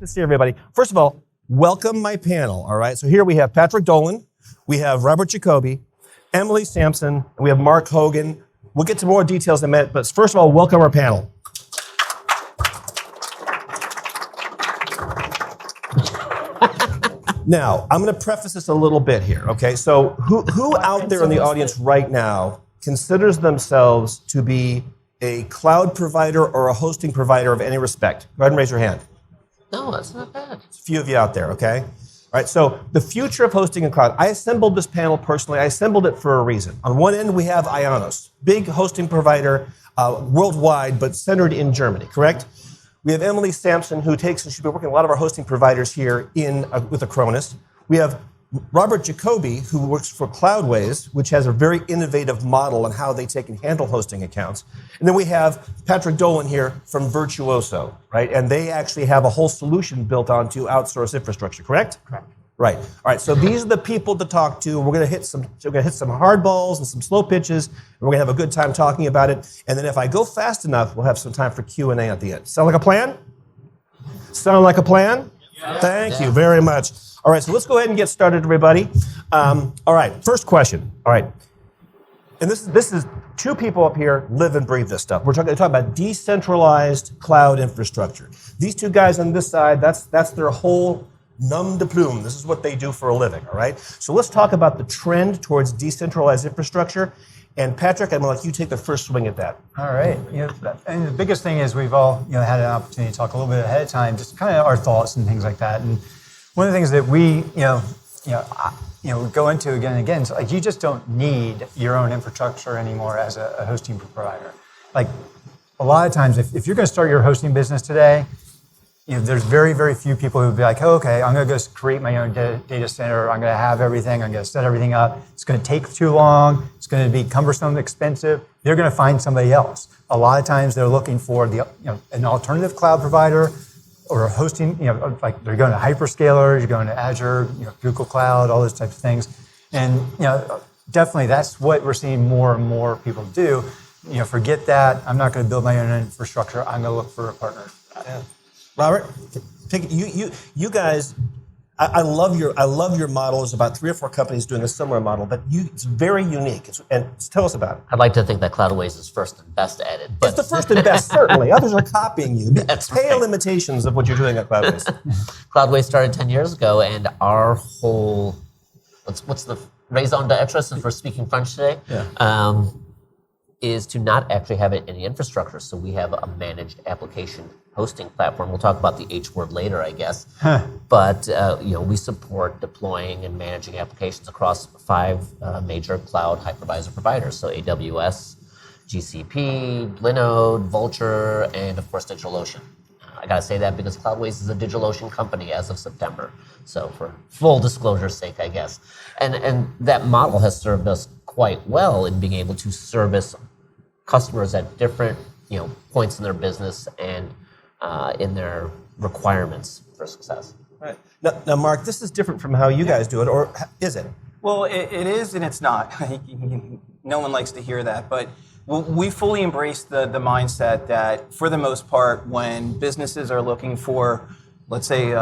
to see everybody. First of all, welcome my panel, all right? So here we have Patrick Dolan, we have Robert Jacoby, Emily Sampson, and we have Mark Hogan. We'll get to more details in a minute, but first of all, welcome our panel. Now, I'm going to preface this a little bit here, okay? So who out there in the audience right now considers themselves to be a cloud provider or a hosting provider of any respect? Go ahead and raise your hand. No, that's not bad. There's a few of you out there, okay? All right, so the future of hosting in cloud. I assembled this panel personally. I assembled it for a reason. On one end, we have Acronis, big hosting provider worldwide, but centered in Germany, correct? We have Emily Sampson, who she's been working with a lot of our hosting providers here with Acronis. We have Robert Jacoby, who works for Cloudways, which has a very innovative model on how they take and handle hosting accounts. And then we have Patrick Dolan here from Virtuoso, right? And they actually have a whole solution built onto outsourced infrastructure, correct? Correct. Right. All right. So these are the people to talk to. We're going to hit some hard balls and some slow pitches, and we're going to have a good time talking about it. And then if I go fast enough, we'll have some time for Q&A at the end. Sound like a plan? Sound like a plan? Yeah. Thank you very much. All right. So let's go ahead and get started, everybody. All right. First question. All right. And this is two people up here live and breathe this stuff. We're talking about decentralized cloud infrastructure. These two guys on this side, that's their whole nom de plume. This is what they do for a living, all right? So let's talk about the trend towards decentralized infrastructure. And Patrick, I'm going to let you take the first swing at that. All right. And the biggest thing is we've all had an opportunity to talk a little bit ahead of time, just kind of our thoughts and things like that. And one of the things that we go into again and again is like you just don't need your own infrastructure anymore as a hosting provider. Like a lot of times, if you're going to start your hosting business today, there's very, very few people who would be like, oh, okay, I'm going to go create my own data center. I'm going to have everything. I'm going to set everything up. It's going to take too long. It's going to be cumbersome, expensive. They're going to find somebody else. A lot of times they're looking for an alternative cloud provider or a hosting, like they're going to hyperscalers, you're going to Azure, Google Cloud, all those types of things. And, definitely that's what we're seeing more and more people do. Forget that. I'm not going to build my own infrastructure. I'm going to look for a partner. Yeah. Robert, you guys, I love your model. There's about 3 or 4 companies doing a similar model, but it's very unique. And tell us about it. I'd like to think that Cloudways is first and best at it. But it's the first and best, certainly. Others are copying you. That's Pale right. imitations of what you're doing at Cloudways. Cloudways started 10 years ago, and our whole, what's the raison d'etre, since we're speaking French today? Yeah. Is to not actually have it in the infrastructure. So we have a managed application hosting platform. We'll talk about the H word later, I guess. But we support deploying and managing applications across 5 major cloud hypervisor providers. So AWS, GCP, Linode, Vultr, and of course DigitalOcean. I gotta say that because Cloudways is a DigitalOcean company as of September. So for full disclosure's sake, I guess. And that model has served us quite well in being able to service customers at different points in their business and in their requirements for success. Right. Now, Mark, this is different from how you guys do it, or is it? Well, it is and it's not. No one likes to hear that, but we fully embrace the mindset that, for the most part, when businesses are looking for, let's say,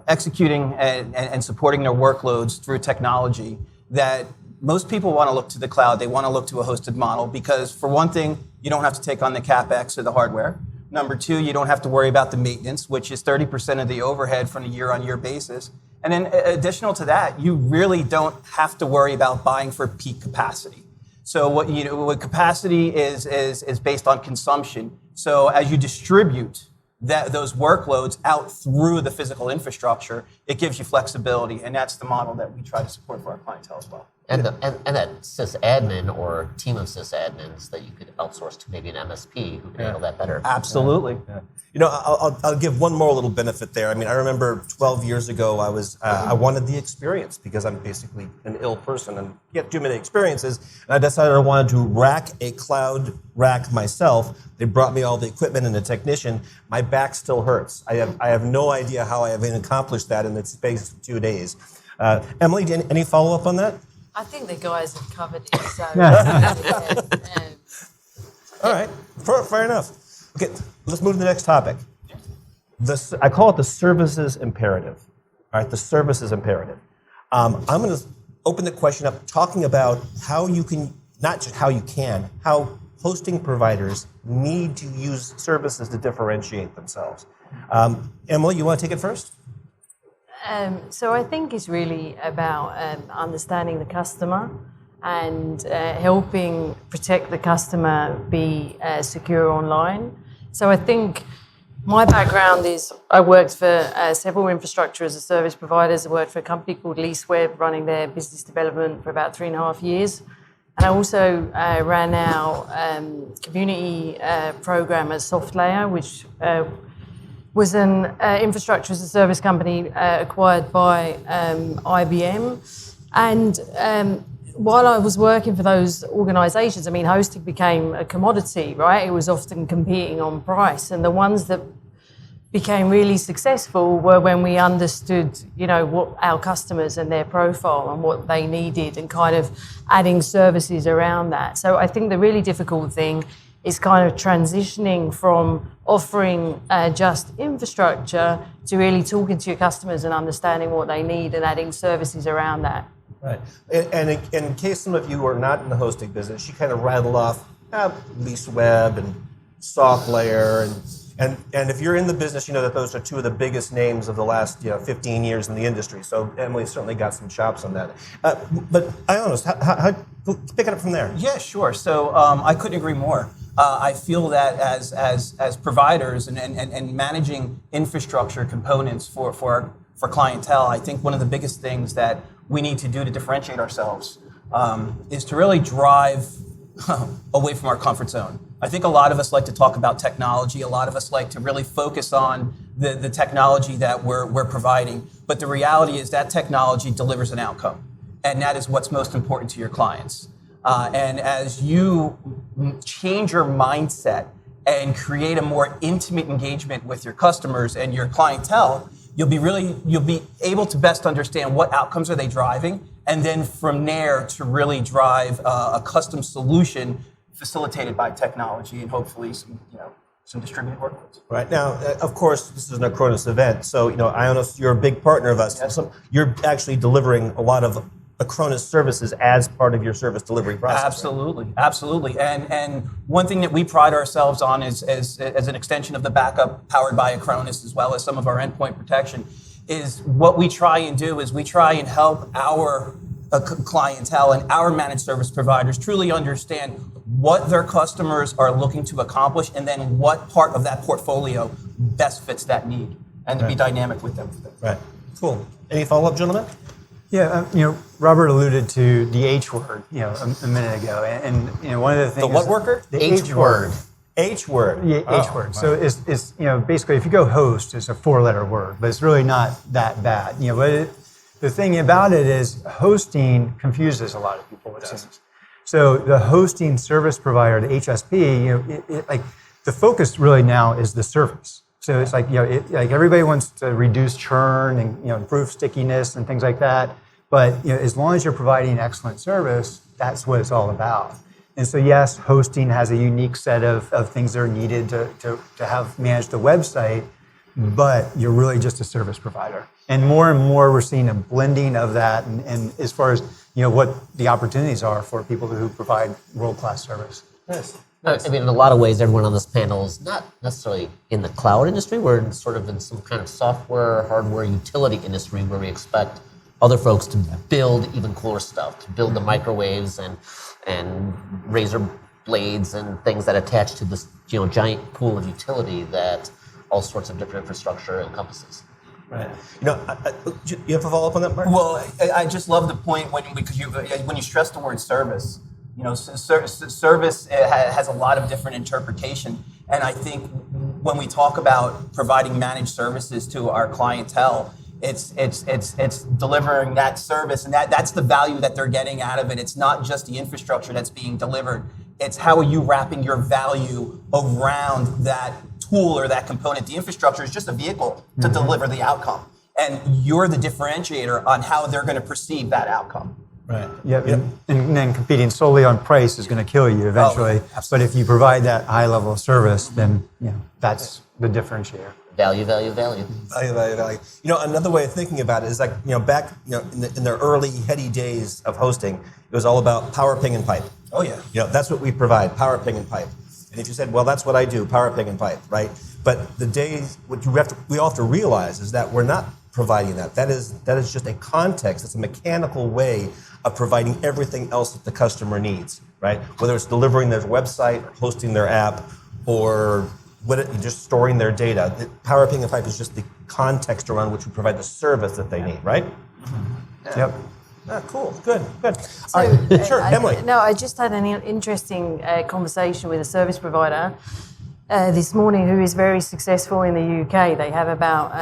executing and supporting their workloads through technology, that most people want to look to the cloud. They want to look to a hosted model because, for one thing, you don't have to take on the CapEx or the hardware. Number 2, you don't have to worry about the maintenance, which is 30% of the overhead from a year-on-year basis. And then additional to that, you really don't have to worry about buying for peak capacity. So what capacity is based on consumption. So as you distribute those workloads out through the physical infrastructure, it gives you flexibility, and that's the model that we try to support for our clientele as well. And that sysadmin or team of sysadmins that you could outsource to maybe an MSP who can handle that better. Absolutely. Yeah. I'll give one more little benefit there. I mean, I remember 12 years ago, I wanted the experience because I'm basically an ill person and get too many experiences. And I decided I wanted to rack a cloud rack myself. They brought me all the equipment and the technician. My back still hurts. I have no idea how I have accomplished that in the space of 2 days. Emily, any follow-up on that? I think the guys have covered it. So all right, fair enough. Okay, let's move to the next topic. I call it the services imperative. All right, the services imperative. I'm going to open the question up talking about how you can, not just how you can, how hosting providers need to use services to differentiate themselves. Emily, you want to take it first? So I think it's really about understanding the customer and helping protect the customer be secure online. So I think my background is I worked for several infrastructure as a service providers. I worked for a company called LeaseWeb, running their business development for about 3.5 years. And I also ran our community program at SoftLayer, which was an infrastructure as a service company acquired by IBM. And while I was working for those organizations, I mean, hosting became a commodity, right? It was often competing on price. And the ones that became really successful were when we understood, what our customers and their profile and what they needed and kind of adding services around that. So I think the really difficult thing is kind of transitioning from offering just infrastructure to really talking to your customers and understanding what they need and adding services around that. Right. And in case some of you are not in the hosting business, she kind of rattled off LeaseWeb and SoftLayer and if you're in the business, you know that those are two of the biggest names of the last 15 years in the industry. So Emily certainly got some chops on that. But Ioannis, how pick it up from there? Yeah, sure. So I couldn't agree more. I feel that as providers and managing infrastructure components for clientele, I think one of the biggest things that we need to do to differentiate ourselves is to really drive away from our comfort zone. I think a lot of us like to talk about technology. A lot of us like to really focus on the technology that we're providing. But the reality is that technology delivers an outcome. And that is what's most important to your clients. And as you change your mindset and create a more intimate engagement with your customers and your clientele, you'll be able to best understand what outcomes are they driving, and then from there to really drive a custom solution facilitated by technology and hopefully some distributed workloads. Right. Now, of course, this is an Acronis event, so Ioannis, you're a big partner of us. Yes. So you're actually delivering a lot of Acronis services as part of your service delivery process. Absolutely, right? Absolutely. And one thing that we pride ourselves on is as an extension of the backup powered by Acronis, as well as some of our endpoint protection, is what we try and do is we try and help our clientele and our managed service providers truly understand what their customers are looking to accomplish and then what part of that portfolio best fits that need and to be dynamic with them. Right. Cool. Any follow-up, gentlemen? Yeah, Robert alluded to the H word, a minute ago, and one of the things. The what worker? The H word. H word. Yeah, H word. Wow. So it's basically if you go host, it's a 4-letter word, but it's really not that bad. But the thing about it is hosting confuses a lot of people. It seems. So the hosting service provider, the HSP, the focus really now is the service. So it's like everybody wants to reduce churn and improve stickiness and things like that. But as long as you're providing excellent service, that's what it's all about. And so yes, hosting has a unique set of things that are needed to have managed a website, but you're really just a service provider. And more we're seeing a blending of that, and as far as what the opportunities are for people who provide world-class service. Yes. I mean, in a lot of ways, everyone on this panel is not necessarily in the cloud industry. We're in some kind of software, hardware, utility industry where we expect other folks to build even cooler stuff, to build the microwaves and razor blades and things that attach to this giant pool of utility that all sorts of different infrastructure encompasses. Right. You have a follow-up on that, Mark? Well, I just love the point when you stress the word service. Service has a lot of different interpretation, and I think when we talk about providing managed services to our clientele, it's delivering that service, and that's the value that they're getting out of it. It's not just the infrastructure that's being delivered; it's how are you wrapping your value around that tool or that component. The infrastructure is just a vehicle to deliver the outcome, and you're the differentiator on how they're going to perceive that outcome. Right. Yep. And then competing solely on price is going to kill you eventually. Oh, but if you provide that high level of service, then that's the differentiator. Value, value, value. Value. Another way of thinking about it is like, back, in the early heady days of hosting, it was all about power, ping, and pipe. Oh yeah. That's what we provide, power, ping, and pipe. And if you said, well, that's what I do, power, ping, and pipe, right? But the days, what we all have to realize is that we're not providing that. That is just a context. It's a mechanical way of providing everything else that the customer needs, right? Whether it's delivering their website, or hosting their app, or just storing their data. The Power Ping and Pipe is just the context around which we provide the service that they need, right? Mm-hmm. Yep. Cool. Good. All right. Sure, Emily. I just had an interesting conversation with a service provider this morning who is very successful in the UK. They have about,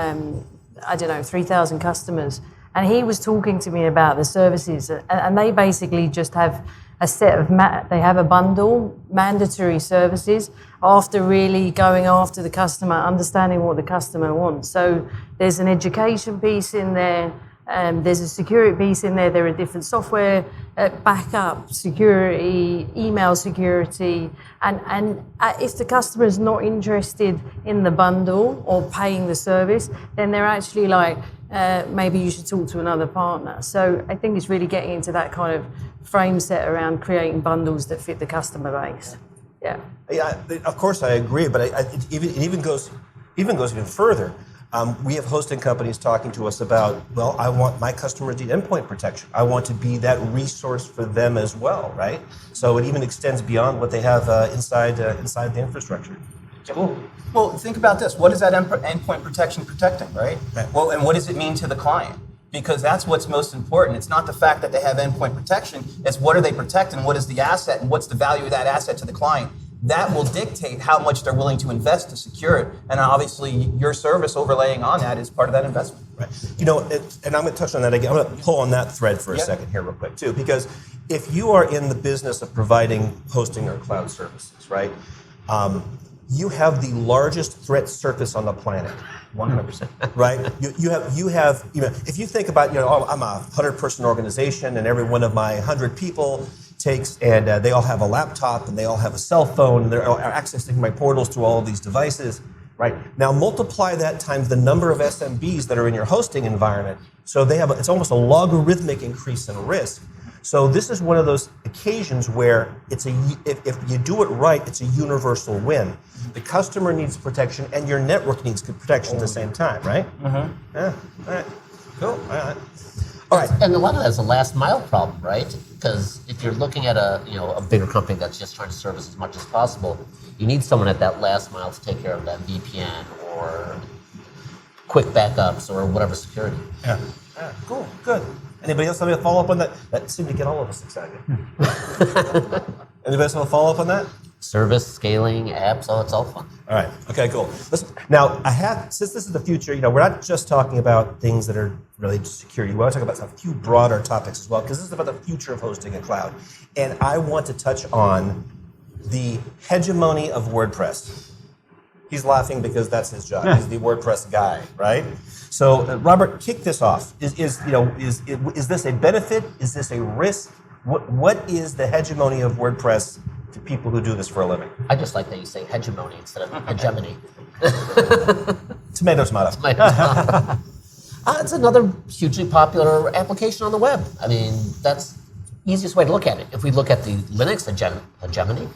3,000 customers. And he was talking to me about the services, and they basically just have a set of, they have a bundle, mandatory services, after really going after the customer, understanding what the customer wants. So there's an education piece in there, there's a security piece in there, there are different software, backup, security, email security, and if the customer is not interested in the bundle or paying the service, then they're actually like, maybe you should talk to another partner. So I think it's really getting into that kind of frame set around creating bundles that fit the customer base. Yeah. Yeah, of course I agree, but it even goes even further. We have hosting companies talking to us about, well, I want my customers need endpoint protection. I want to be that resource for them as well, right? So it even extends beyond what they have inside the infrastructure. Cool. Well, think about this. What is that endpoint protection protecting, right? Well, and what does it mean to the client? Because that's what's most important. It's not the fact that they have endpoint protection. It's what are they protecting, what is the asset, and what's the value of that asset to the client. That will dictate how much they're willing to invest to secure it. And obviously, your service overlaying on that is part of that investment. Right. And I'm going to touch on that again. I'm going to pull on that thread for a second here real quick, too. Because if you are in the business of providing hosting or cloud services, right, you have the largest threat surface on the planet. 100%. Right? You have, if you think about, I'm a 100-person organization and every one of my 100 people takes, and they all have a laptop and they all have a cell phone and they're accessing my portals through all of these devices, right? Now multiply that times the number of SMBs that are in your hosting environment. So it's almost a logarithmic increase in risk. So this is one of those occasions where if you do it right, it's a universal win. The customer needs protection and your network needs protection at the same time, right? Mm-hmm. Yeah. All right. Cool. All right. And a lot of that's a last mile problem, right? Because if you're looking at a bigger company that's just trying to service as much as possible, you need someone at that last mile to take care of that VPN or quick backups or whatever security. Yeah. Cool. Good. Anybody else have a follow up on that? That seemed to get all of us excited. Anybody else have a follow up on that? Service, scaling, apps, it's all fun. All right. Okay, cool. Now, since this is the future, we're not just talking about things that are related to security. We want to talk about a few broader topics as well, because this is about the future of hosting a cloud. And I want to touch on the hegemony of WordPress. He's laughing because that's his job. He's the WordPress guy, right? So, Robert, kick this off. Is this a benefit? Is this a risk? What is the hegemony of WordPress to people who do this for a living? I just like that you say hegemony instead of hegemony. Tomato, tomato. It's another hugely popular application on the web. I mean, that's the easiest way to look at it. If we look at the Linux hegemony,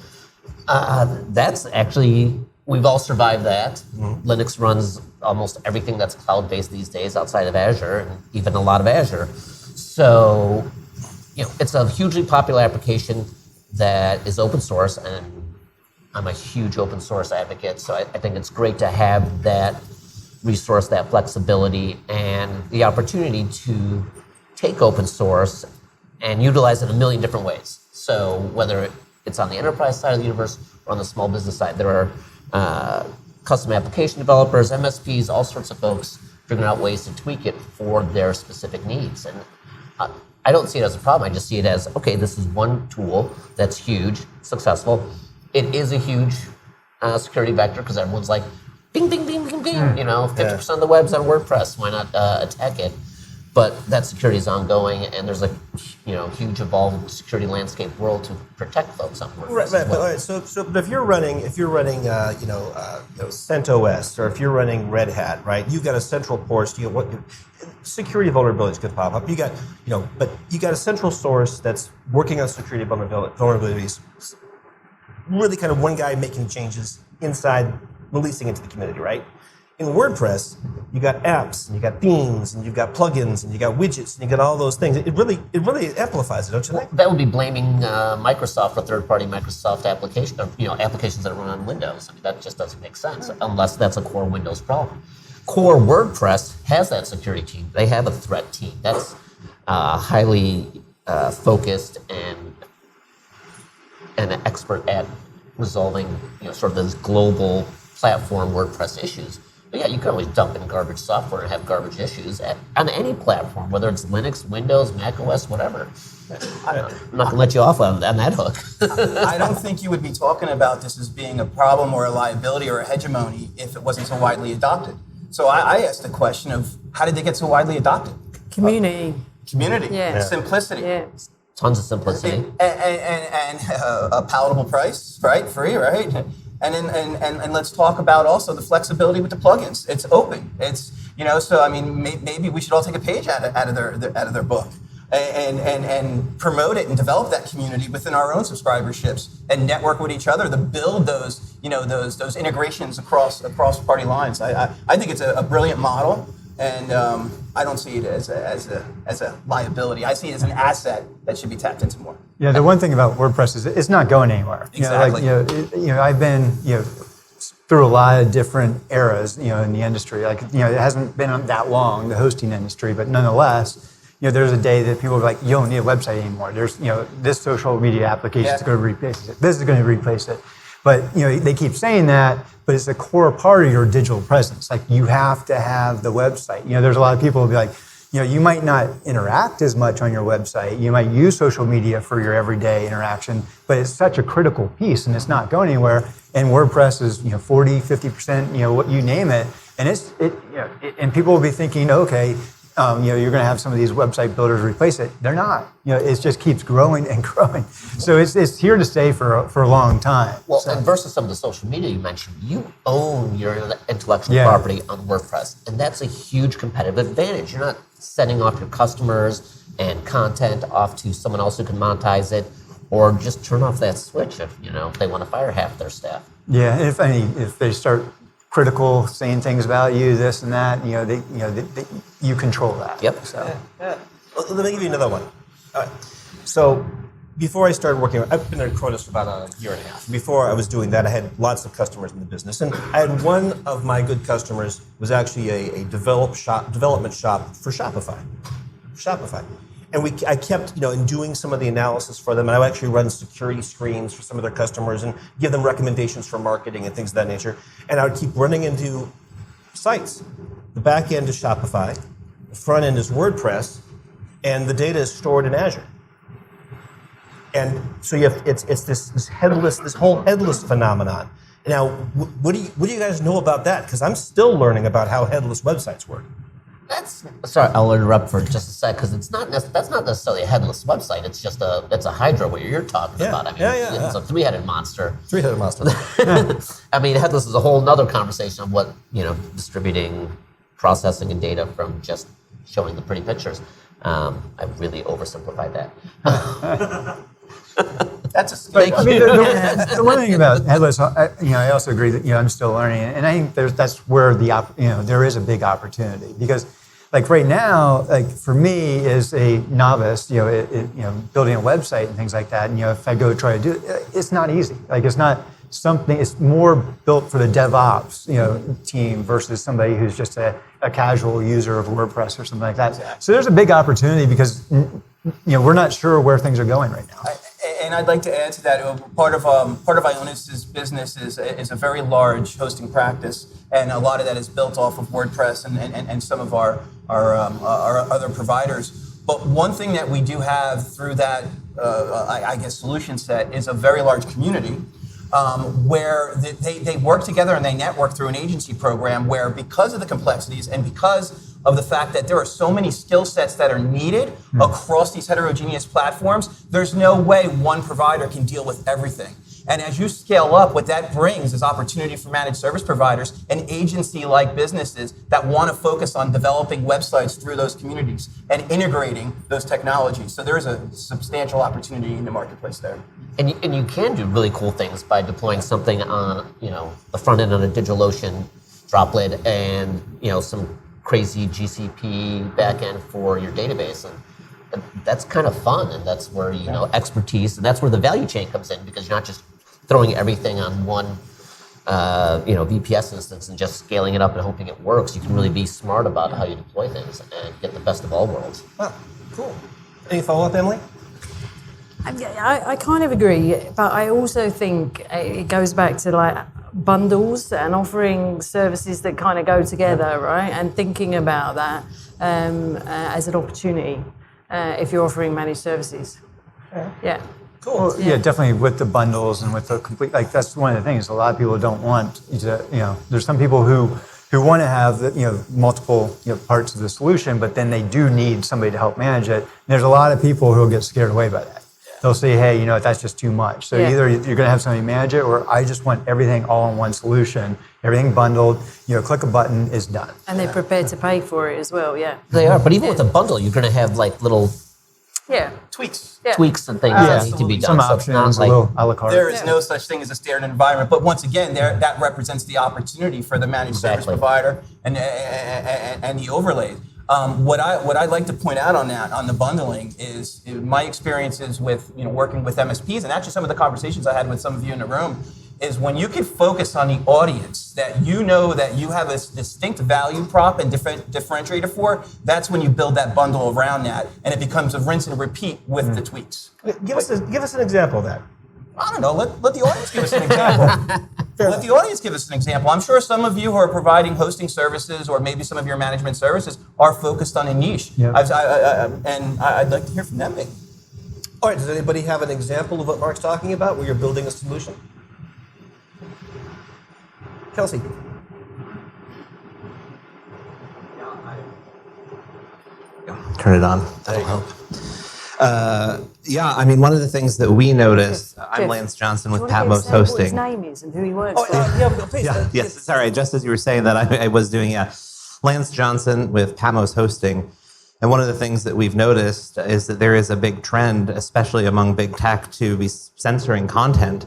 that's actually, we've all survived that. Mm-hmm. Linux runs almost everything that's cloud-based these days outside of Azure, and even a lot of Azure. So, it's a hugely popular application that is open source, and I'm a huge open source advocate, so I think it's great to have that resource, that flexibility, and the opportunity to take open source and utilize it a million different ways. So whether it's on the enterprise side of the universe or on the small business side, there are custom application developers, MSPs, all sorts of folks figuring out ways to tweak it for their specific needs. And I don't see it as a problem. I just see it as, okay, this is one tool that's huge, successful. It is a huge security vector because everyone's like, bing, bing, bing, bing, bing. 50% of the web's on WordPress. Why not attack it? But that security is ongoing, and there's a huge evolved security landscape world to protect folks on WordPress. Right. as well. But, all right. So, but if you're running, CentOS, or if you're running Red Hat, right? You've got a central source. Security vulnerabilities could pop up. You got, but you got a central source that's working on security vulnerabilities. Really, kind of one guy making changes inside, releasing into the community, right? In WordPress, you got apps, and you got themes, and you've got plugins, and you got widgets, and you got all those things. It really amplifies it, don't you think? That would be blaming Microsoft for third-party Microsoft application, applications that run on Windows. I mean, that just doesn't make sense unless that's a core Windows problem. Core WordPress has that security team. They have a threat team that's highly focused and an expert at resolving, sort of those global platform WordPress issues. But yeah, you can always dump in garbage software and have garbage issues on any platform, whether it's Linux, Windows, Mac OS, whatever. I'm not going to let you off on that hook. I don't think you would be talking about this as being a problem or a liability or a hegemony if it wasn't so widely adopted. So I asked the question of how did they get so widely adopted? Community. Community, Yeah. Simplicity, Yeah. Tons of simplicity. and a palatable price, right? Free, right? And let's talk about also the flexibility with the plugins. It's open. It's so I mean maybe we should all take a page out of their book and promote it and develop that community within our own subscriberships and network with each other to build those those integrations across party lines. I think it's a brilliant model, and I don't see it as a liability. I see it as an asset that should be tapped into more. Yeah, the one thing about WordPress is it's not going anywhere. Exactly. I've been through a lot of different eras in the industry. It hasn't been that long, the hosting industry, but nonetheless, there's a day that people are like, you don't need a website anymore. There's this social media application is going to replace it. This is going to replace it. But they keep saying that, but it's a core part of your digital presence. Like you have to have the website. There's a lot of people who be like, you might not interact as much on your website. You might use social media for your everyday interaction, but it's such a critical piece and it's not going anywhere. And WordPress is 40, 50%, what you name it. And and people will be thinking, okay, you're going to have some of these website builders replace it. They're not. It just keeps growing and growing. So it's here to stay for a long time. Well, and versus some of the social media you mentioned, you own your intellectual property on WordPress, and that's a huge competitive advantage. You're not sending off your customers and content off to someone else who can monetize it, or just turn off that switch if they want to fire half their staff. Yeah, and if they start critical, saying things about you, this and that, you control that. Yep. So. Yeah. Well, let me give you another one. All right. So before I started working, I've been at Acronis for about a year and a half. Before I was doing that, I had lots of customers in the business, and I had one of my good customers was actually a development shop for Shopify. And I kept, in doing some of the analysis for them, and I would actually run security screens for some of their customers and give them recommendations for marketing and things of that nature. And I would keep running into sites. The back end is Shopify, the front end is WordPress, and the data is stored in Azure. And so it's this whole headless phenomenon. Now, what do you guys know about that? Because I'm still learning about how headless websites work. Sorry, I'll interrupt for just a sec because that's not necessarily a headless website. It's just a Hydra, what you're talking about. I mean, it's a three-headed monster. Three-headed monster. I mean, headless is a whole nother conversation of what distributing, processing, and data from just showing the pretty pictures. I really oversimplified that. That's a scary one. The one thing about headless, I also agree that I'm still learning, and I think that's where there is a big opportunity because, right now, for me as a novice, building a website and things like that, and if I go try to do it, it's not easy. It's not something. It's more built for the DevOps team versus somebody who's just a casual user of WordPress or something like that. Exactly. So there's a big opportunity because we're not sure where things are going right now. And I'd like to add to that. Part of Ionis's business is a very large hosting practice, and a lot of that is built off of WordPress and some of our other providers. But one thing that we do have through that, solution set is a very large community where they work together and they network through an agency program where, because of the complexities and because of the fact that there are so many skill sets that are needed across these heterogeneous platforms. There's no way one provider can deal with everything. And as you scale up, what that brings is opportunity for managed service providers and agency-like businesses that want to focus on developing websites through those communities and integrating those technologies. So there is a substantial opportunity in the marketplace there. And you can do really cool things by deploying something on, the front end on a DigitalOcean droplet and, some crazy GCP backend for your database. And that's kind of fun, and that's where, expertise, and that's where the value chain comes in, because you're not just throwing everything on one, VPS instance and just scaling it up and hoping it works. You can really be smart about how you deploy things and get the best of all worlds. Wow, cool. Any follow-up, Emily? I kind of agree, but I also think it goes back to like bundles and offering services that kind of go together, right? And thinking about that as an opportunity if you're offering managed services. Yeah. Cool. Well, yeah, definitely with the bundles and with the complete, that's one of the things. A lot of people don't want to, there's some people who want to have, multiple parts of the solution, but then they do need somebody to help manage it. And there's a lot of people who will get scared away by that. They'll say, hey, that's just too much. So either you're going to have somebody manage it, or I just want everything all in one solution, everything bundled, click a button, is done. And they're prepared to pay for it as well, yeah. They are, but even with a bundle, you're going to have like little tweaks and things that need to be done. Some So it's not options, a little a la carte. There is no such thing as a standard environment, but once again, that represents the opportunity for the managed service provider and the overlays. What I like to point out on the bundling is my experiences with working with MSPs, and actually some of the conversations I had with some of you in the room, is when you can focus on the audience that that you have a distinct value prop and differentiator for, that's when you build that bundle around that, and it becomes a rinse and repeat with the tweaks. Give us an example of that. I don't know, let the audience give us an example. Let the audience give us an example. I'm sure some of you who are providing hosting services or maybe some of your management services are focused on a niche. Yep. And I'd like to hear from them. All right, does anybody have an example of what Mark's talking about, where you're building a solution? Kelsey. Turn it on. That'll help. One of the things that we noticed, I'm Lance Johnson with Patmos What his Hosting. name is and who he works for. Please. Yes, sorry, just as you were saying that, I was doing, Lance Johnson with Patmos Hosting. And one of the things that we've noticed is that there is a big trend, especially among big tech, to be censoring content.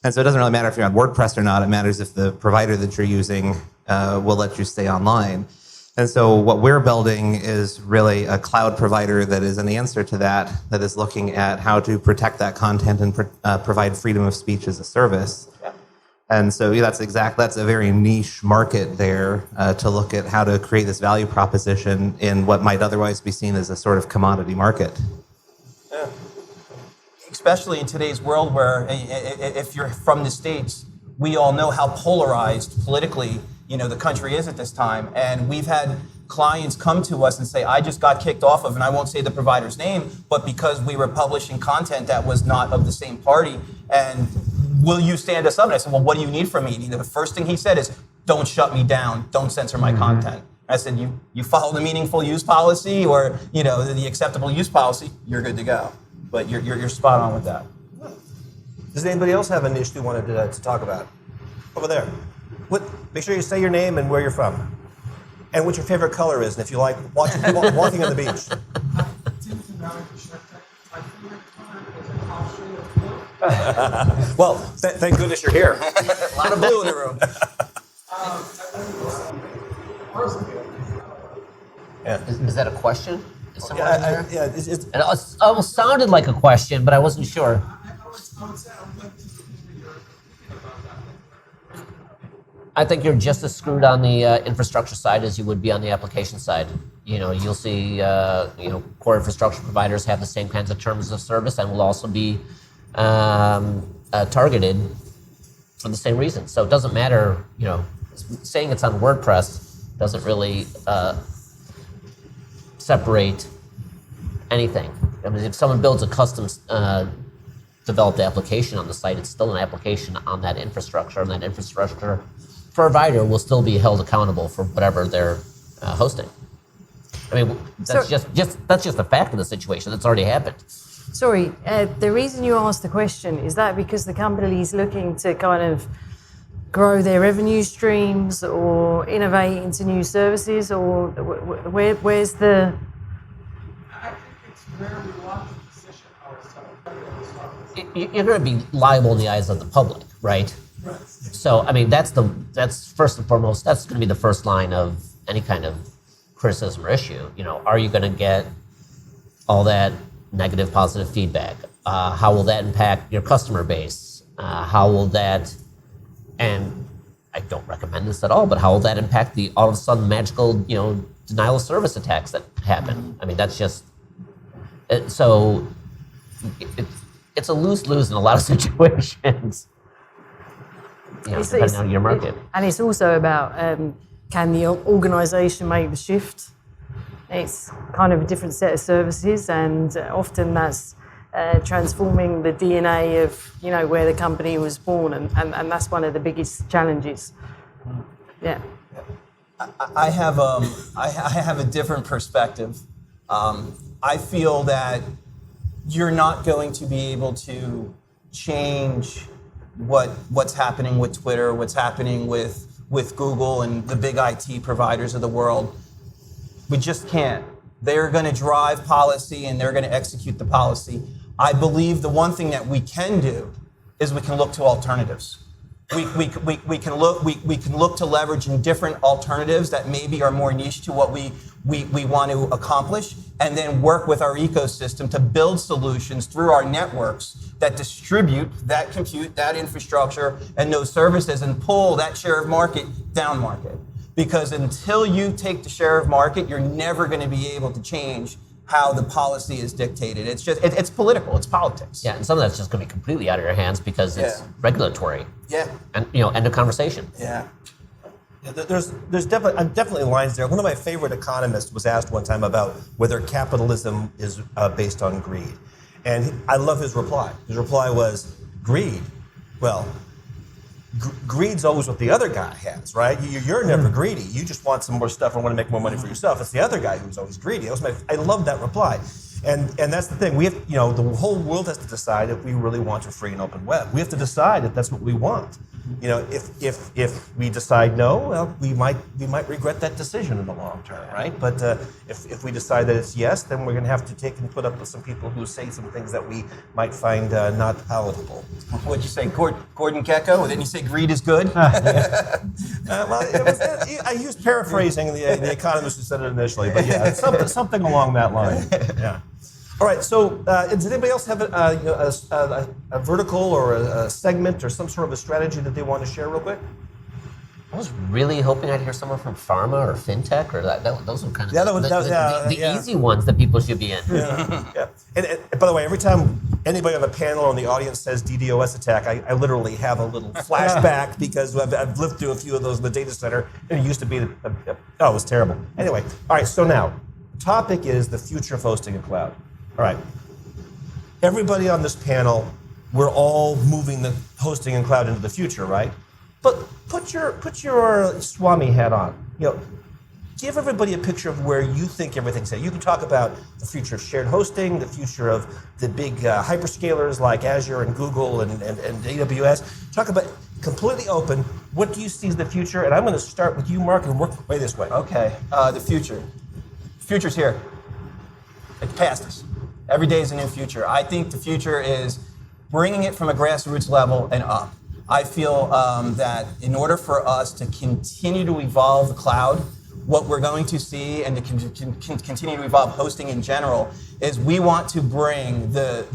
And so it doesn't really matter if you're on WordPress or not. It matters if the provider that you're using will let you stay online. And so what we're building is really a cloud provider that is an answer to that is looking at how to protect that content and provide freedom of speech as a service. Yeah. And so that's a very niche market there to look at how to create this value proposition in what might otherwise be seen as a sort of commodity market. Yeah. Especially in today's world where if you're from the States, we all know how polarized politically the country is at this time. And we've had clients come to us and say, I just got kicked off of, and I won't say the provider's name, but because we were publishing content that was not of the same party, and will you stand us up? And I said, well, what do you need from me? And the first thing he said is, don't shut me down, don't censor my content. I said, you follow the meaningful use policy or the acceptable use policy, you're good to go. But you're spot on with that. Does anybody else have a niche they wanted to talk about? Over there. Make sure you say your name and where you're from. And what your favorite color is, and if you like walking on the beach. Well, thank goodness you're here. A lot of blue in the room. Is that a question? Is someone Yeah, there? it's It almost sounded like a question, but I wasn't sure. I think you're just as screwed on the infrastructure side as you would be on the application side. You'll see, core infrastructure providers have the same kinds of terms of service and will also be targeted for the same reason. So it doesn't matter, saying it's on WordPress doesn't really separate anything. I mean, if someone builds a custom developed application on the site, it's still an application on that infrastructure, and that infrastructure provider will still be held accountable for whatever they're hosting. I mean, that's just a fact of the situation. That's already happened. Sorry, the reason you asked the question, is that because the company is looking to kind of grow their revenue streams or innovate into new services, or where's the... I think it's where we want to position ourselves. You're going to be liable in the eyes of the public, right? Right. So, I mean, that's first and foremost, that's going to be the first line of any kind of criticism or issue. You know, are you going to get all that negative, positive feedback? How will that impact your customer base? How will that, and I don't recommend this at all, but how will that impact the all of a sudden magical, denial of service attacks that happen? I mean, that's just, it's a lose-lose in a lot of situations. Depending on your market. And it's also about, can the organization make the shift? It's kind of a different set of services, and often that's transforming the DNA of where the company was born, and that's one of the biggest challenges. Yeah. I have a different perspective. I feel that you're not going to be able to change what's happening with Twitter, what's happening with Google and the big IT providers of the world. We just can't. They're going to drive policy and they're going to execute the policy. I believe the one thing that we can do is we can look to alternatives. We can look to leverage in different alternatives that maybe are more niche to what we want to accomplish, and then work with our ecosystem to build solutions through our networks that distribute that compute, that infrastructure, and those services, and pull that share of market down market. Because until you take the share of market, you're never going to be able to change how the policy is dictated. It's just, it's political, it's politics. Yeah, and some of that's just going to be completely out of your hands because it's regulatory. Yeah. And, end of conversation. Yeah. There's definitely lines there. One of my favorite economists was asked one time about whether capitalism is based on greed. And I love his reply. His reply was, greed? Well, greed's always what the other guy has, right? You're never greedy. You just want some more stuff and want to make more money for yourself. It's the other guy who's always greedy. I love that reply. And that's the thing. We have, the whole world has to decide if we really want a free and open web. We have to decide if that's what we want. If we decide no, well, we might regret that decision in the long term, right? But if we decide that it's yes, then we're going to have to take and put up with some people who say some things that we might find not palatable. What'd you say, Gordon Gekko? Didn't you say greed is good? I was paraphrasing the economist who said it initially, but yeah, something along that line. Yeah. All right. So, does anybody else have a vertical or a segment or some sort of a strategy that they want to share real quick? I was really hoping I'd hear someone from pharma or fintech, or those are kind of the easy ones that people should be in. Yeah. And by the way, every time anybody on the panel or in the audience says DDoS attack, I literally have a little flashback because I've lived through a few of those in the data center, and it used to be, it was terrible. Anyway, all right, so now, the topic is the future of hosting in cloud. All right, everybody on this panel, we're all moving the hosting and cloud into the future, right? But put your Swami hat on. Give everybody a picture of where you think everything's at. You can talk about the future of shared hosting, the future of the big hyperscalers like Azure and Google and AWS. Talk about completely open. What do you see as the future? And I'm going to start with you, Mark, and work my way this way. Okay, the future. Future's here. It's past us. Every day is a new future. I think the future is bringing it from a grassroots level and up. I feel that in order for us to continue to evolve the cloud, what we're going to see and to continue to evolve hosting in general is we want to bring the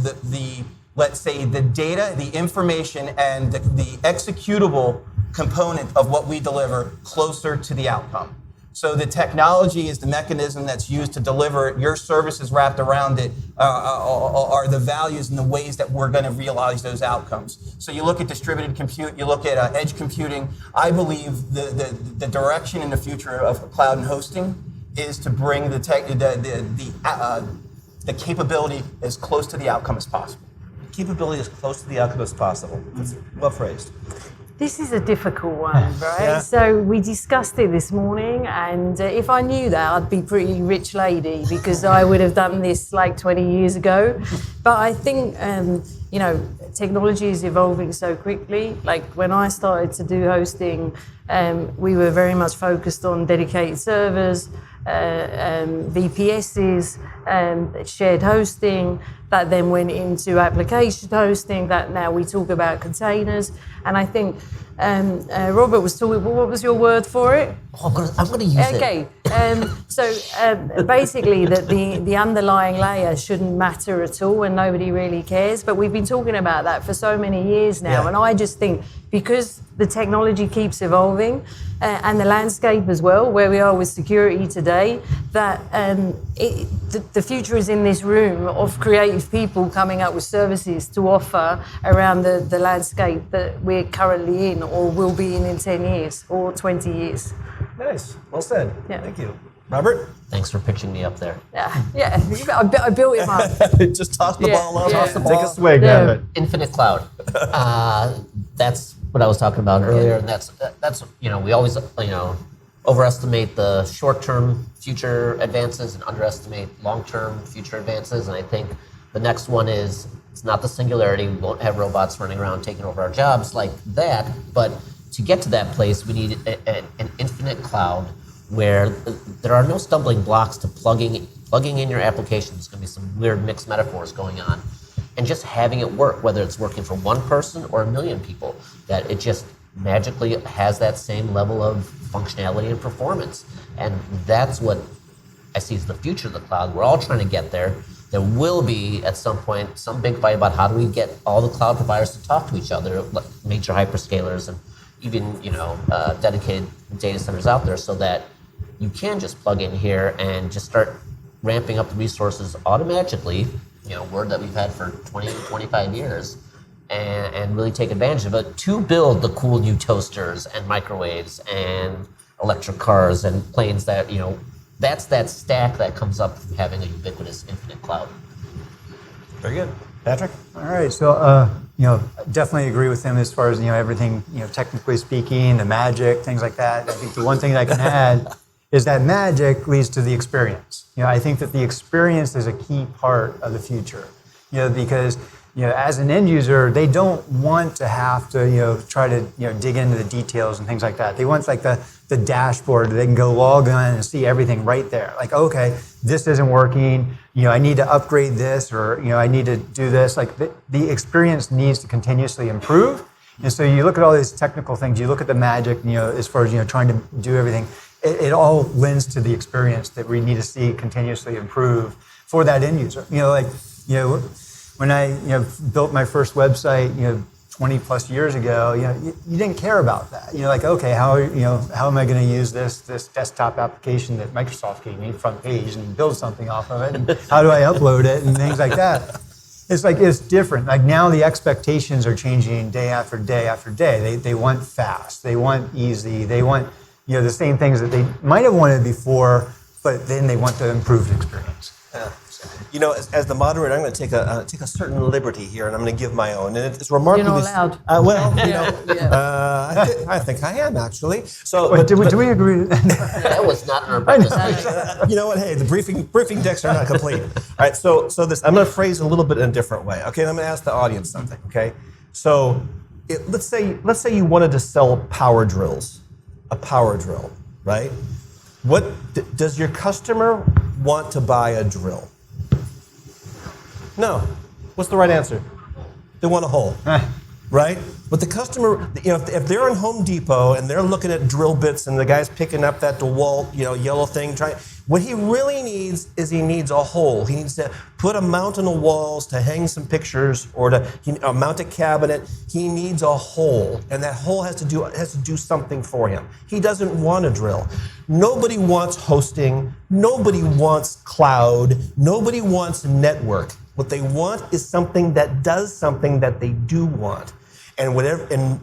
let's say the data, the information, and the executable component of what we deliver closer to the outcome. So the technology is the mechanism that's used to deliver it. Your services wrapped around it are the values and the ways that we're going to realize those outcomes. So you look at distributed compute, you look at edge computing. I believe the direction in the future of cloud and hosting is to bring the capability as close to the outcome as possible. Capability as close to the outcome as possible. That's well phrased. This is a difficult one, right? Yeah. So we discussed it this morning, and if I knew that, I'd be a pretty rich lady because I would have done this like 20 years ago. But I think, technology is evolving so quickly. Like when I started to do hosting, we were very much focused on dedicated servers, VPSs, shared hosting, that then went into application hosting, that now we talk about containers. And I think Robert was talking, what was your word for it? Oh, I'm gonna use it. Okay, basically that the underlying layer shouldn't matter at all and nobody really cares, but we've been talking about that for so many years now, and I just think because the technology keeps evolving and the landscape as well, where we are with security today, that the future is in this room of creative people coming up with services to offer around the landscape that we're currently in or will be in 10 years or 20 years. Nice. Well said. Yeah. Thank you. Robert? Thanks for pitching me up there. Yeah, I built him up. Just toss the ball up. Toss the Take a swig of it. Infinite cloud. That's what I was talking about earlier, and that's we always overestimate the short-term future advances and underestimate long-term future advances. And I think the next one is it's not the singularity. We won't have robots running around taking over our jobs like that. But to get to that place, we need an infinite cloud where there are no stumbling blocks to plugging in your application. There's going to be some weird mixed metaphors going on. And just having it work, whether it's working for one person or a million people, that it just magically has that same level of functionality and performance. And that's what I see as the future of the cloud. We're all trying to get there. There will be, at some point, some big fight about how do we get all the cloud providers to talk to each other, like major hyperscalers and even dedicated data centers out there, so that you can just plug in here and just start ramping up the resources automatically, word that we've had for 20, 25 years, and really take advantage of it to build the cool new toasters and microwaves and electric cars and planes that, that's that stack that comes up from having a ubiquitous infinite cloud. Very good. Patrick? All right, so definitely agree with him as far as everything technically speaking, the magic, things like that. I think the one thing that I can add is that magic leads to the experience. I think that the experience is a key part of the future. Because as an end user, they don't want to have to try to dig into the details and things like that. They want like the dashboard. They can go log on and see everything right there. Like, okay, this isn't working. I need to upgrade this, or I need to do this. Like the experience needs to continuously improve. And so you look at all these technical things. You look at the magic. As far as trying to do everything. It all lends to the experience that we need to see continuously improve for that end user. When I built my first website 20 plus years ago, you didn't care about that. Like, okay, how am I going to use this desktop application that Microsoft gave me, front page, and build something off of it, and how do I upload it and things like that. It's different. Like now the expectations are changing day after day after day. They want fast, they want easy, they want the same things that they might have wanted before, but then they want the improved experience. As the moderator, I'm going to take a certain liberty here, and I'm going to give my own. And it's remarkably. You're not allowed. I think I am actually. So, Wait, do we agree? That was not an urban. You know what? Hey, the briefing decks are not complete. All right. So this I'm going to phrase a little bit in a different way. Okay. And I'm going to ask the audience something. Okay. So let's say you wanted to sell power drills, a power drill, right? What does your customer want to buy a drill? No. What's the right answer? They want a hole, right? But the customer, if they're in Home Depot and they're looking at drill bits and the guy's picking up that DeWalt, yellow thing, what he really needs is he needs a hole. He needs to put a mount on the walls to hang some pictures or to mount a cabinet. He needs a hole, and that hole has to do something for him. He doesn't want a drill. Nobody wants hosting. Nobody wants cloud. Nobody wants network. What they want is something that does something that they do want. And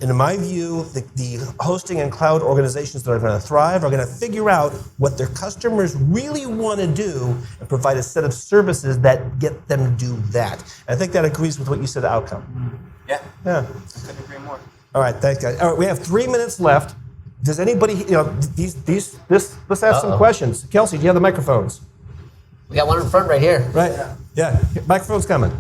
in my view, the hosting and cloud organizations that are going to thrive are going to figure out what their customers really want to do and provide a set of services that get them to do that. And I think that agrees with what you said, outcome. Yeah. Yeah. I couldn't agree more. All right, thanks, guys. All right, we have 3 minutes left. Does anybody, let's ask some questions. Kelsey, do you have the microphones? We got one in front right here. Right. Yeah. Microphone's coming.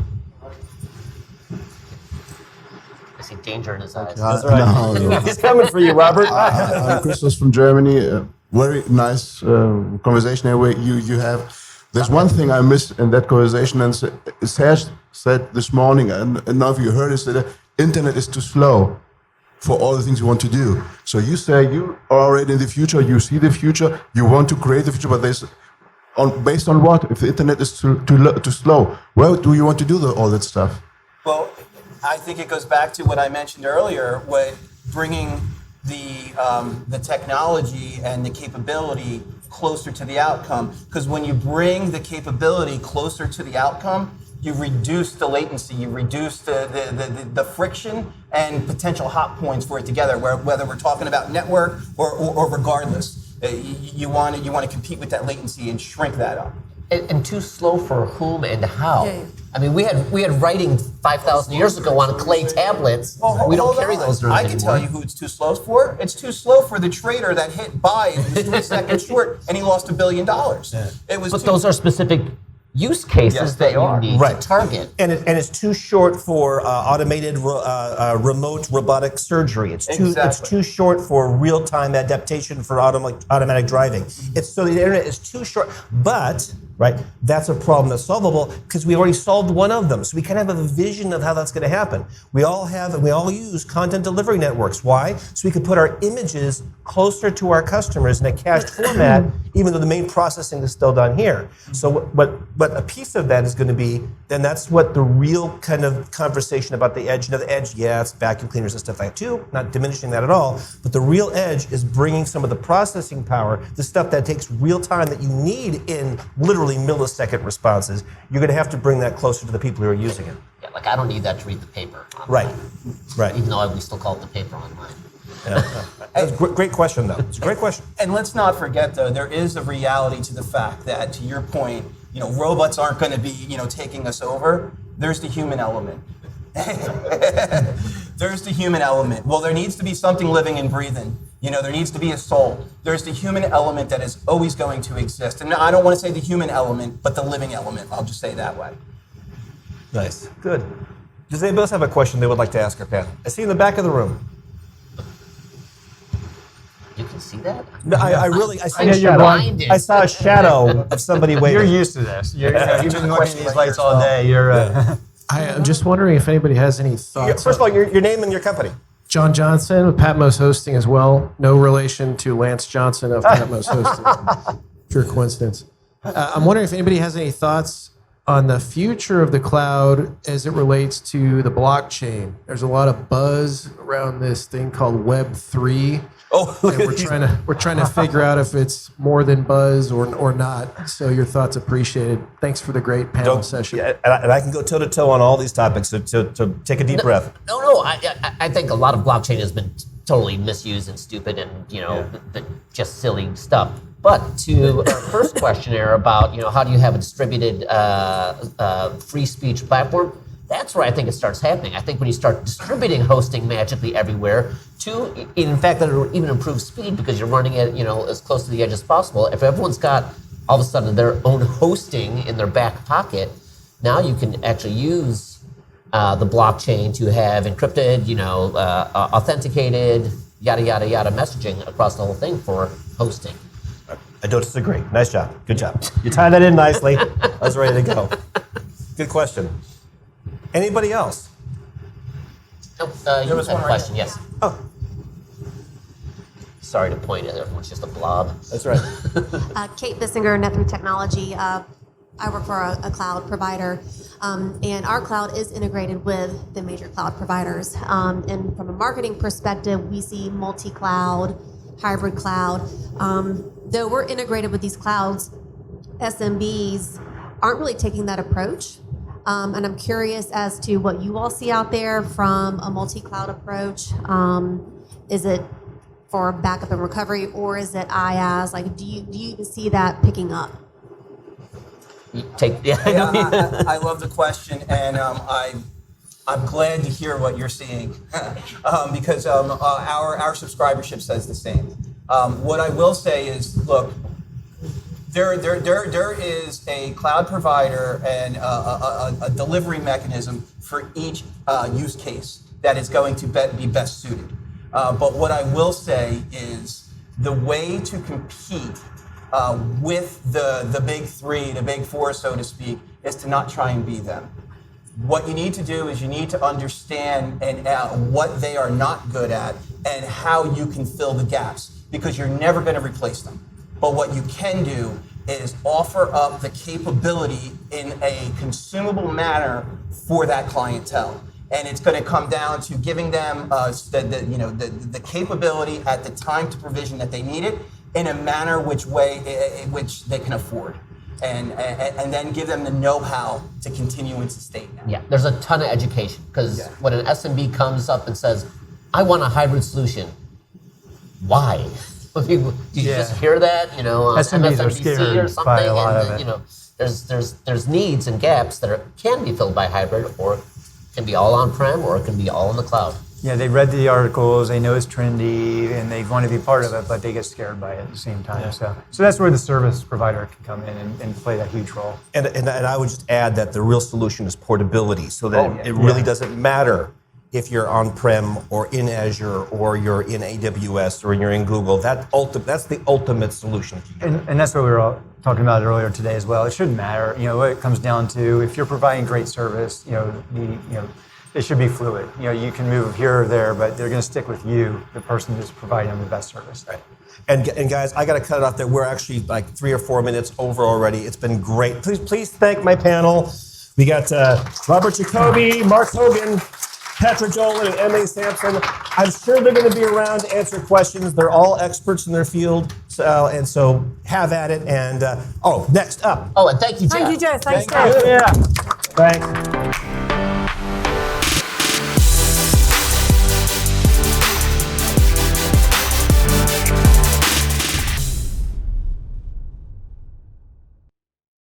I see danger in his eyes. That's right. He's coming for you, Robert. I'm Christos from Germany. Very nice conversation here you have. There's one thing I missed in that conversation, and Serge said this morning, and now if you heard it, that the internet is too slow for all the things you want to do. So you say you are already in the future, you see the future, you want to create the future, but based on what? If the internet is too slow, where do you want to do all that stuff? Well, I think it goes back to what I mentioned earlier, bringing the technology and the capability closer to the outcome. Because when you bring the capability closer to the outcome, you reduce the latency, you reduce the friction and potential hot points for it together. Whether we're talking about network or regardless, you want to compete with that latency and shrink that up. And too slow for whom and how. Yeah. I mean, we had writing 5,000 years ago on clay tablets. We don't carry those around anymore. I can tell you who it's too slow for. It's too slow for the trader that hit buy and was 3 seconds short and he lost $1 billion. Yeah. But those are specific use cases that you need to target. And it's too short for automated remote robotic surgery. It's too short for real-time adaptation for automatic driving. So the internet is too short, but that's a problem that's solvable because we already solved one of them. So we kind of have a vision of how that's going to happen. We all use content delivery networks. Why? So we can put our images closer to our customers in a cached format, even though the main processing is still done here. So what a piece of that is going to be, then that's what the real kind of conversation about the edge. The edge, it's vacuum cleaners and stuff like that too, not diminishing that at all. But the real edge is bringing some of the processing power, the stuff that takes real time that you need in literally millisecond responses. You're going to have to bring that closer to the people who are using it. Yeah, I don't need that to read the paper online. Right. Even though we still call it the paper online. Yeah. That's a great question, though. It's a great question. And let's not forget, though, there is a reality to the fact that, to your point, robots aren't going to be, taking us over. There's the human element. There's the human element. Well, there needs to be something living and breathing. There needs to be a soul. There's the human element that is always going to exist. And I don't want to say the human element, but the living element. I'll just say it that way. Nice. Good. Does anybody else have a question they would like to ask our panel? I see in the back of the room. You can see that? No, I saw a shadow of somebody waving. You're used to this. You've been looking at these lights all day. I'm just wondering if anybody has any thoughts. First of all, your name and your company. John Johnson with Patmos Hosting as well. No relation to Lance Johnson of Patmos Hosting. Pure coincidence. I'm wondering if anybody has any thoughts on the future of the cloud as it relates to the blockchain. There's a lot of buzz around this thing called Web3. And we're trying to figure out if it's more than buzz or not. So your thoughts appreciated. Thanks for the great panel session. Yeah, and I can go toe to toe on all these topics. So take a deep breath. No. I think a lot of blockchain has been totally misused and stupid and just silly stuff. But to our first questionnaire about how do you have a distributed free speech platform, that's where I think it starts happening. I think when you start distributing hosting magically everywhere, in fact, that it'll even improve speed because you're running it as close to the edge as possible. If everyone's got all of a sudden their own hosting in their back pocket, now you can actually use the blockchain to have encrypted, authenticated, yada yada yada messaging across the whole thing for hosting. I don't disagree. Nice job. Good job. You tied that in nicely. I was ready to go. Good question. Anybody else? Nope. You had a question, yes. Oh. Sorry to point at everyone's just a blob. That's right. Kate Bissinger, Net3 Technology. I work for a cloud provider, and our cloud is integrated with the major cloud providers. And from a marketing perspective, we see multi-cloud, hybrid cloud. Though we're integrated with these clouds, SMBs aren't really taking that approach. And I'm curious as to what you all see out there from a multi-cloud approach. Is it for backup and recovery, or is it IaaS? Like, do you even see that picking up? I love the question, and I'm glad to hear what you're seeing because our subscribership says the same. What I will say is, look, there is a cloud provider and a delivery mechanism for each use case that is going to be best suited. But what I will say is the way to compete with the big three, the big four, so to speak, is to not try and be them. What you need to do is you need to understand what they are not good at and how you can fill the gaps, because you're never going to replace them. But what you can do is offer up the capability in a consumable manner for that clientele. And it's going to come down to giving them the capability at the time to provision that they need it in a manner which they can afford. And then give them the know-how to continue and sustain that. Yeah, there's a ton of education, because when an SMB comes up and says, I want a hybrid solution, why? Do you just hear that, on SMBs are MSNBC scared or something? by a lot of it. There's needs and gaps that can be filled by hybrid, or it can be all on-prem, or it can be all in the cloud. Yeah, they read the articles, they know it's trendy, and they want to be part of it, but they get scared by it at the same time. Yeah. So that's where the service provider can come in and play that huge role. And I would just add that the real solution is portability, so that it really doesn't matter if you're on-prem or in Azure or you're in AWS or you're in Google. That's the ultimate solution. And that's what we were all talking about earlier today as well. It shouldn't matter. What it comes down to, if you're providing great service, it should be fluid. You can move here or there, but they're going to stick with you, the person who's providing them the best service. Right. And guys, I got to cut it off there. We're actually like 3 or 4 minutes over already. It's been great. Please thank my panel. We got Robert Jacoby, Mark Hogan, Patrick Dolan, and M.A. Sampson. I'm sure they're going to be around to answer questions. They're all experts in their field, so have at it. And next up. Oh, and thank you, Jeff. Thank you, Jeff. Thanks, Thank Jeff. you. Yeah. Thanks.